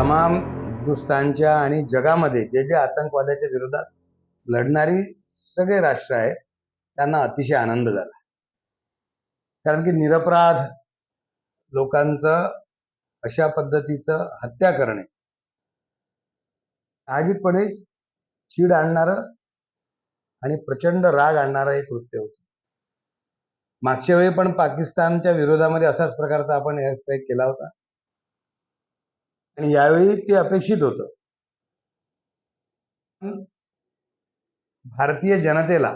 तमाम हिंदुस्थानच्या आणि जगामध्ये जे जे आतंकवादाच्या विरोधात लढणारी सगळे राष्ट्र आहेत त्यांना अतिशय आनंद झाला. कारण की निरपराध लोकांचं अशा पद्धतीचं हत्या करणे साहजिकपणे चीड आणणारं आणि प्रचंड राग आणणारं एक कृत्य होतं. मागच्या वेळी पण पाकिस्तानच्या विरोधामध्ये असाच प्रकारचा आपण एअर स्ट्राईक केला होता आणि यावेळी ते अपेक्षित होतं. भारतीय जनतेला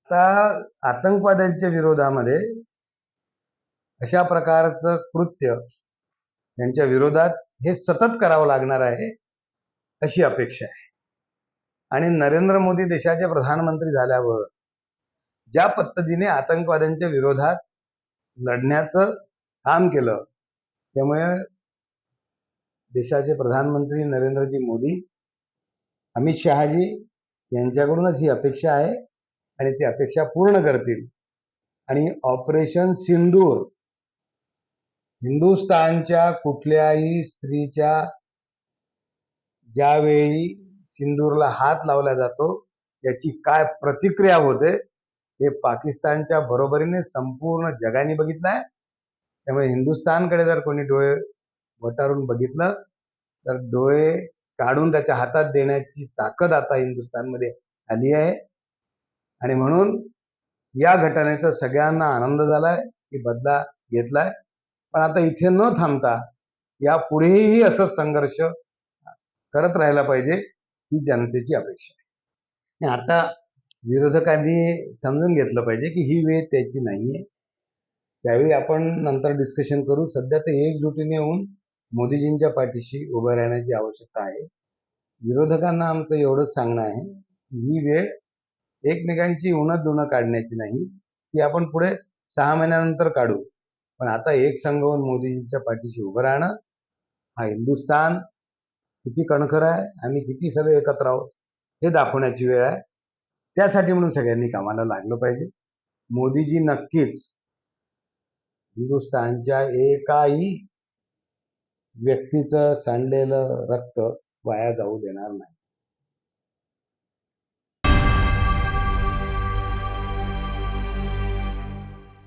आता आतंकवाद्यांच्या विरोधामध्ये अशा प्रकारचं कृत्य यांच्या विरोधात हे सतत करावं लागणार आहे अशी अपेक्षा आहे. आणि नरेंद्र मोदी देशाचे प्रधानमंत्री झाल्यावर ज्या पद्धतीने आतंकवाद्यांच्या विरोधात लढण्याचं काम केलं, त्यामुळे देशाचे प्रधानमंत्री नरेंद्रजी मोदी, अमित शहाजी यांच्याकडूनच ही अपेक्षा आहे आणि ती अपेक्षा पूर्ण करतील. आणि ऑपरेशन सिंदूर हिंदुस्थानच्या कुठल्याही स्त्रीच्या ज्यावेळी सिंदूरला हात लावला जातो याची काय प्रतिक्रिया होते हे पाकिस्तानच्या बरोबरीने संपूर्ण जगाने बघितलं आहे. त्यामुळे हिंदुस्थानकडे जर कोणी डोळे वटारून बघितलं तर डोळे काढून त्याच्या हातात देण्याची ताकद आता हिंदुस्थानमध्ये आली आहे. आणि म्हणून या घटनेचा सगळ्यांना आनंद झालाय की बदला घेतलाय. पण आता इथे न थांबता यापुढेही असंच संघर्ष करत राहायला पाहिजे ही जनतेची अपेक्षा आहे. आता विरोधकांनी समजून घेतलं पाहिजे की ही वेळ त्याची नाहीये. त्यावेळी आपण नंतर डिस्कशन करू. सध्या ते एकजुटीने होऊन मोदीजींच्या पाठीशी उभं राहण्याची आवश्यकता आहे. विरोधकांना आमचं एवढंच सांगणं आहे की ही वेळ एकमेकांची उणत दुणं काढण्याची नाही, ती आपण पुढे 6 महिन्यानंतर काढू. पण आता एक संघ होऊन मोदीजींच्या पाठीशी उभं राहणं, हा हिंदुस्थान किती कणखर आहे, आम्ही किती सगळे एकत्र आहोत हे दाखवण्याची वेळ आहे. त्यासाठी म्हणून सगळ्यांनी कामाला लागलं पाहिजे. मोदीजी नक्कीच हिंदुस्थानच्या एकाही व्यक्तीचं सांडलेलं रक्त वाया जाऊ देणार नाही.